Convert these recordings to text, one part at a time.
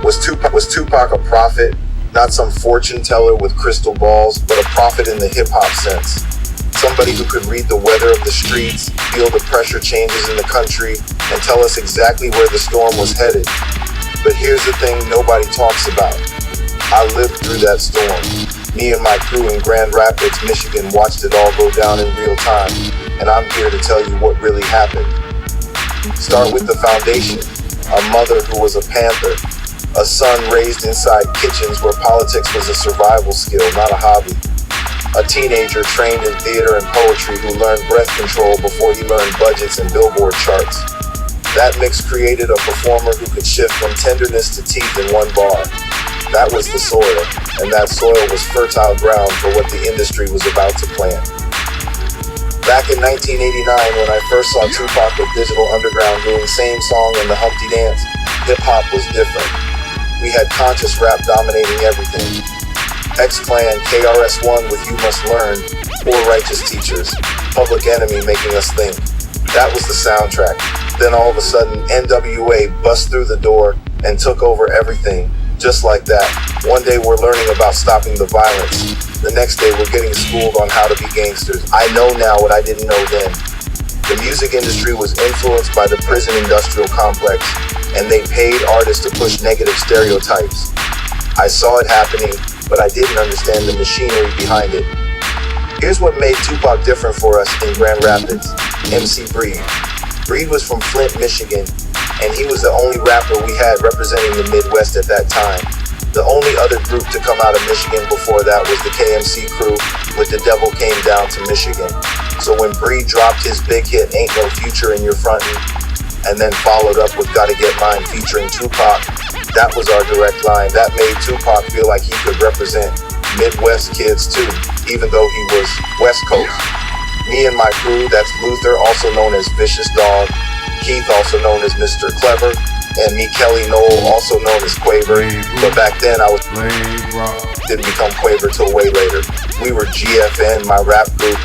Was Tupac a prophet? Not some fortune teller with crystal balls, but a prophet in the hip-hop sense. Somebody who could read the weather of the streets, feel the pressure changes in the country, and tell us exactly where the storm was headed. But here's the thing nobody talks about. I lived through that storm. Me and my crew in Grand Rapids, Michigan watched it all go down in real time, and I'm here to tell you what really happened. Start with the foundation. A mother who was a panther. A son raised inside kitchens where politics was a survival skill, not a hobby. A teenager trained in theater and poetry who learned breath control before he learned budgets and billboard charts. That mix created a performer who could shift from tenderness to teeth in one bar. That was the soil, and that soil was fertile ground for what the industry was about to plant. Back in 1989, when I first saw Tupac with Digital Underground doing Same Song and the Humpty Dance, hip-hop was different. We had conscious rap dominating everything. X-Clan, KRS-One with You Must Learn, Poor Righteous Teachers, Public Enemy making us think. That was the soundtrack. Then all of a sudden, NWA bust through the door and took over everything. Just like that. One day we're learning about stopping the violence. The next day we're getting schooled on how to be gangsters. I know now what I didn't know then. The music industry was influenced by the prison industrial complex, and they paid artists to push negative stereotypes. I saw it happening, but I didn't understand the machinery behind it. Here's what made Tupac different for us in Grand Rapids. MC Breed. Breed was from Flint, Michigan, and he was the only rapper we had representing the Midwest at that time. The only other group to come out of Michigan before that was the KMC crew with The Devil Came Down to Michigan. So when Breed dropped his big hit Ain't No Future in Your Frontin', and then followed up with Gotta Get Mine featuring Tupac, that was our direct line. That made Tupac feel like he could represent Midwest kids too, even though he was West Coast. Me and my crew, that's Luther, also known as Vicious Dog, Keith, also known as Mr. Clever, and me, Kelly Noel, also known as Quaver. But back then, didn't become Quaver till way later. We were GFN, my rap group.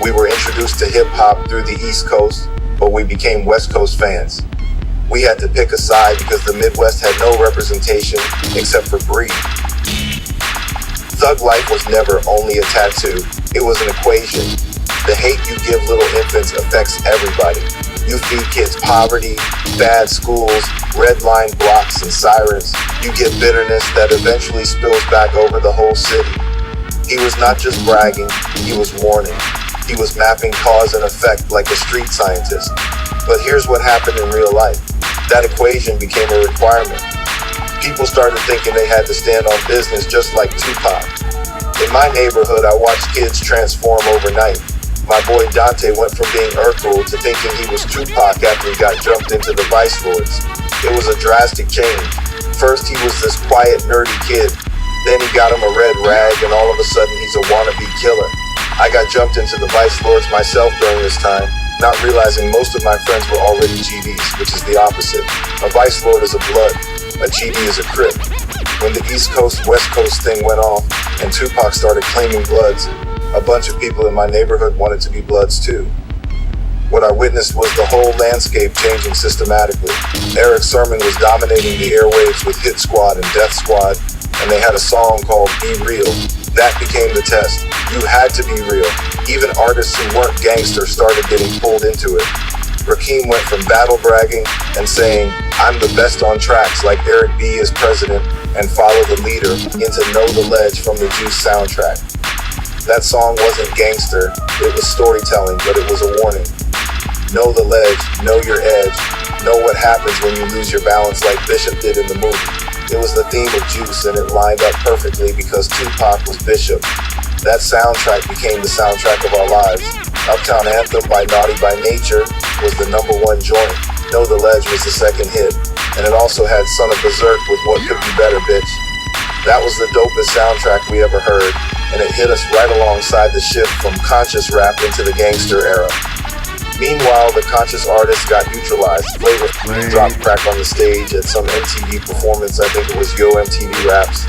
We were introduced to hip-hop through the East Coast, but we became West Coast fans. We had to pick a side because the Midwest had no representation except for Breed. Thug life was never only a tattoo. It was an equation. The hate you give little infants affects everybody. You feed kids poverty, bad schools, red line blocks and sirens. You give bitterness that eventually spills back over the whole city. He was not just bragging, he was warning. He was mapping cause and effect like a street scientist. But here's what happened in real life. That equation became a requirement. People started thinking they had to stand on business just like Tupac. In my neighborhood, I watched kids transform overnight. My boy Dante went from being Urkel to thinking he was Tupac after he got jumped into the Vice Lords. It was a drastic change. First he was this quiet, nerdy kid. Then he got him a red rag and all of a sudden he's a wannabe killer. I got jumped into the Vice Lords myself during this time, not realizing most of my friends were already GDs, which is the opposite. A Vice Lord is a blood, a GD is a Crip. When the East Coast, West Coast thing went off and Tupac started claiming bloods, a bunch of people in my neighborhood wanted to be bloods too. What I witnessed was the whole landscape changing systematically. Eric Sermon was dominating the airwaves with Hit Squad and Death Squad, and they had a song called Be Real. That became the test. You had to be real. Even artists who weren't gangsters started getting pulled into it. Rakim went from battle bragging and saying, I'm the best on tracks like Eric B is president, and Follow the Leader into Know the Ledge from the Juice soundtrack. That song wasn't gangster, it was storytelling, but it was a warning. Know the ledge, know your edge, know what happens when you lose your balance like Bishop did in the movie. It was the theme of Juice and it lined up perfectly because Tupac was Bishop. That soundtrack became the soundtrack of our lives. Uptown Anthem by Naughty by Nature was the #1 joint. Know the Ledge was the second hit. And it also had Son of Berserk with What Could Be Better, Bitch. That was the dopest soundtrack we ever heard, and it hit us right alongside the shift from conscious rap into the gangster era. Meanwhile, the conscious artists got neutralized. Flavor dropped crack on the stage at some MTV performance, I think it was Yo MTV Raps.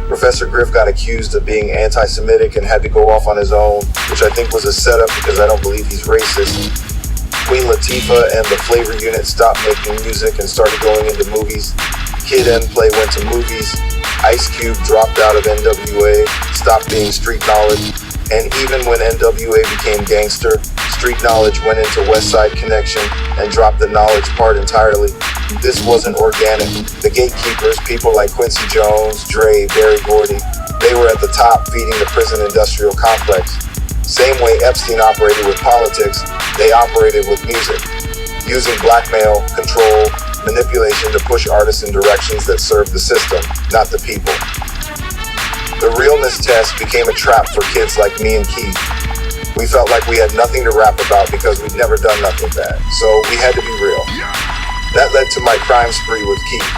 Professor Griff got accused of being anti-Semitic and had to go off on his own, which I think was a setup because I don't believe he's racist. Queen Latifah and the Flavor Unit stopped making music and started going into movies. Kid and Play went to movies. Ice Cube dropped out of NWA, stopped being street knowledge, and even when NWA became gangster, street knowledge went into West Side Connection and dropped the knowledge part entirely. This wasn't organic. The gatekeepers, people like Quincy Jones, Dre, Berry Gordy, they were at the top feeding the prison industrial complex. Same way Epstein operated with politics, they operated with music, using blackmail, control, manipulation to push artists in directions that served the system, not the people. The realness test became a trap for kids like me and Keith. We felt like we had nothing to rap about because we'd never done nothing bad, so we had to be real. That led to my crime spree with Keith.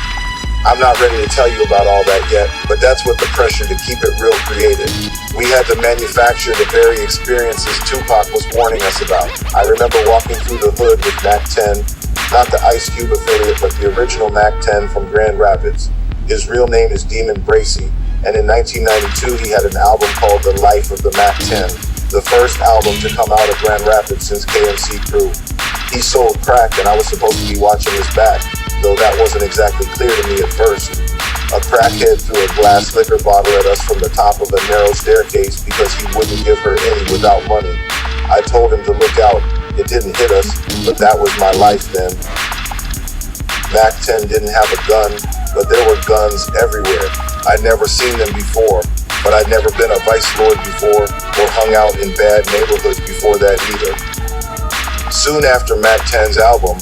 I'm not ready to tell you about all that yet, but that's what the pressure to keep it real created. We had to manufacture the very experiences Tupac was warning us about. I remember walking through the hood with Mac 10, not the Ice Cube affiliate, but the original Mac 10 from Grand Rapids. His real name is Demon Bracy, and in 1992 he had an album called The Life of the Mac 10, the first album to come out of Grand Rapids since KMC Crew. He sold crack and I was supposed to be watching his back, though that wasn't exactly clear to me at first. A crackhead threw a glass liquor bottle at us from the top of a narrow staircase because he wouldn't give her any without money. I told him to look out. It didn't hit us, but that was my life then. Mac 10 didn't have a gun, but there were guns everywhere. I'd never seen them before, but I'd never been a vice lord before or hung out in bad neighborhoods before that either. Soon after Mac 10's album,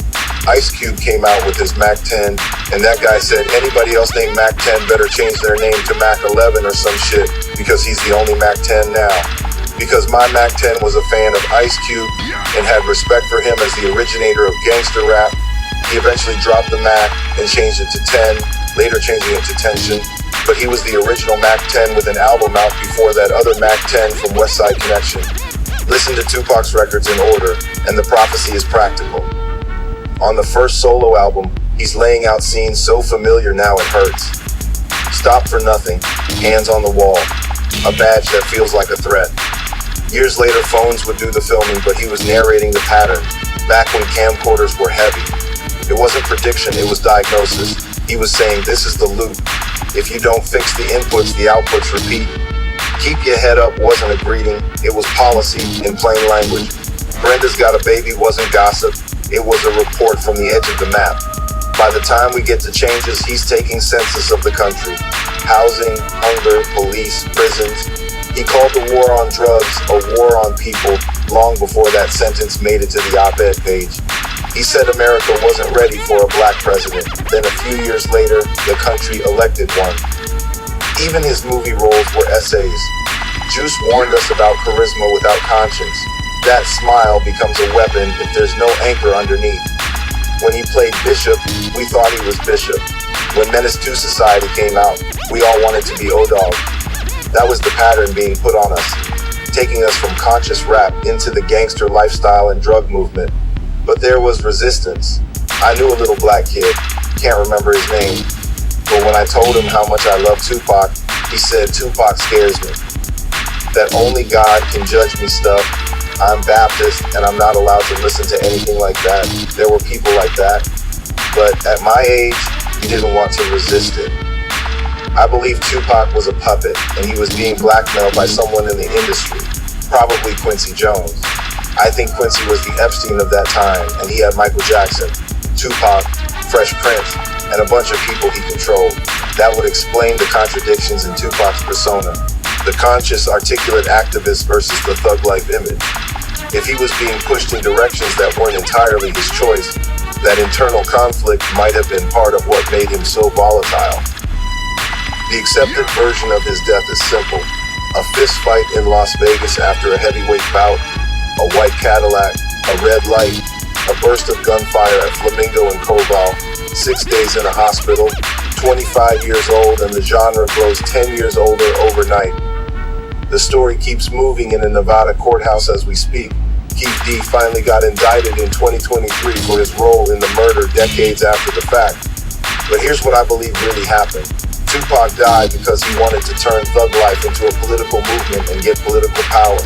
Ice Cube came out with his Mac 10, and that guy said anybody else named Mac 10 better change their name to Mac 11 or some shit because he's the only Mac 10 now. Because my Mac 10 was a fan of Ice Cube and had respect for him as the originator of gangster rap, he eventually dropped the Mac and changed it to 10, later changing it to Tension. But he was the original Mac 10 with an album out before that other Mac 10 from West Side Connection. Listen to Tupac's records in order, and the prophecy is practical. On the first solo album, he's laying out scenes so familiar now it hurts. Stop for Nothing, Hands on the Wall, a badge that feels like a threat. Years later, phones would do the filming, but he was narrating the pattern, back when camcorders were heavy. It wasn't prediction, it was diagnosis. He was saying, this is the loop. If you don't fix the inputs, the outputs repeat. Keep your head up wasn't a greeting, it was policy in plain language. Brenda's got a baby wasn't gossip, it was a report from the edge of the map. By the time we get to changes, he's taking census of the country. Housing, hunger, police, prisons. He called the war on drugs a war on people long before that sentence made it to the op-ed page. He said America wasn't ready for a black president. Then a few years later, the country elected one. Even his movie roles were essays. Juice warned us about charisma without conscience. That smile becomes a weapon if there's no anchor underneath. When he played Bishop, we thought he was Bishop. When Menace to Society came out, we all wanted to be O-Dog. That was the pattern being put on us, taking us from conscious rap into the gangster lifestyle and drug movement. But there was resistance. I knew a little black kid, can't remember his name, but when I told him how much I love Tupac, he said Tupac scares me. That only God can judge me stuff. I'm Baptist and I'm not allowed to listen to anything like that. There were people like that, but at my age, he didn't want to resist it. I believe Tupac was a puppet and he was being blackmailed by someone in the industry, probably Quincy Jones. I think Quincy was the Epstein of that time, and he had Michael Jackson, Tupac, Fresh Prince, and a bunch of people he controlled. That would explain the contradictions in Tupac's persona, the conscious, articulate activist versus the thug-life image. If he was being pushed in directions that weren't entirely his choice, that internal conflict might have been part of what made him so volatile. The accepted version of his death is simple: a fist fight in Las Vegas after a heavyweight bout, a white Cadillac, a red light, a burst of gunfire at Flamingo and Koval, 6 days in a hospital, 25 years old, and the genre grows 10 years older overnight. The story keeps moving in a Nevada courthouse as we speak. Keith D finally got indicted in 2023 for his role in the murder decades after the fact. But here's what I believe really happened. Tupac died because he wanted to turn thug life into a political movement and get political power.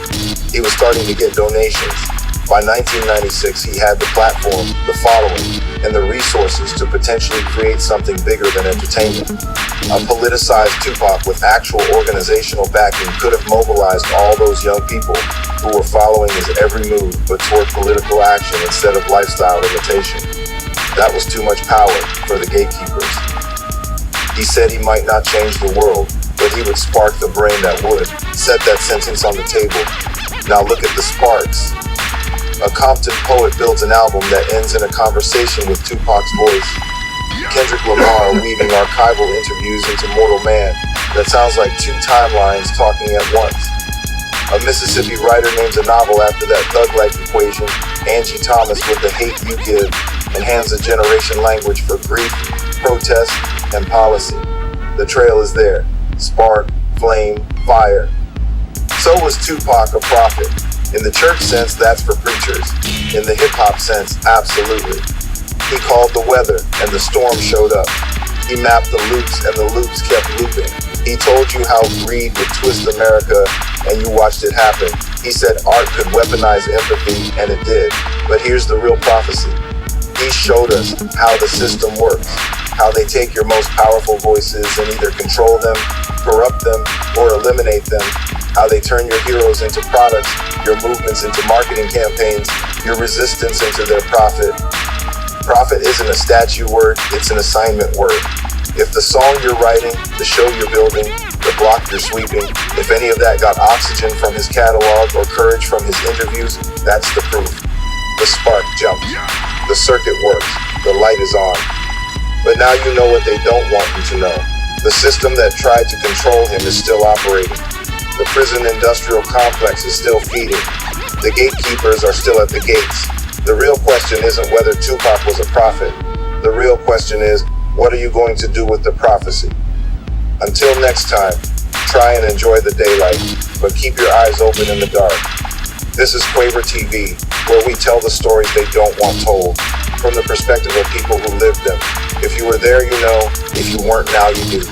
He was starting to get donations. By 1996, he had the platform, the following. and the resources to potentially create something bigger than entertainment. A politicized Tupac with actual organizational backing could have mobilized all those young people who were following his every move but toward political action instead of lifestyle imitation. That was too much power for the gatekeepers. He said he might not change the world, but he would spark the brain that would. Set that sentence on the table. Now look at the sparks. A Compton poet builds an album that ends in a conversation with Tupac's voice. Kendrick Lamar weaving archival interviews into Mortal Man that sounds like two timelines talking at once. A Mississippi writer names a novel after that thug-like equation. Angie Thomas with The Hate U Give enhances a generation language for grief, protest, and policy. The trail is there. Spark, flame, fire. So was Tupac a prophet? In the church sense, that's for preachers. In the hip-hop sense, absolutely. He called the weather, and the storm showed up. He mapped the loops, and the loops kept looping. He told you how greed would twist America, and you watched it happen. He said art could weaponize empathy, and it did. But here's the real prophecy. He showed us how the system works, how they take your most powerful voices and either control them, corrupt them, or eliminate them, how they turn your heroes into products, your movements into marketing campaigns, your resistance into their profit. Profit isn't a statue word, it's an assignment word. If the song you're writing, the show you're building, the block you're sweeping, if any of that got oxygen from his catalog or courage from his interviews, that's the proof. The spark jumps. The circuit works. The light is on. But now you know what they don't want you to know. The system that tried to control him is still operating. The prison industrial complex is still feeding. The gatekeepers are still at the gates. The real question isn't whether Tupac was a prophet. The real question is, what are you going to do with the prophecy? Until next time, try and enjoy the daylight, but keep your eyes open in the dark. This is Quaver TV, where we tell the stories they don't want told, from the perspective of people who lived them. If you were there, you know. If you weren't, now you do.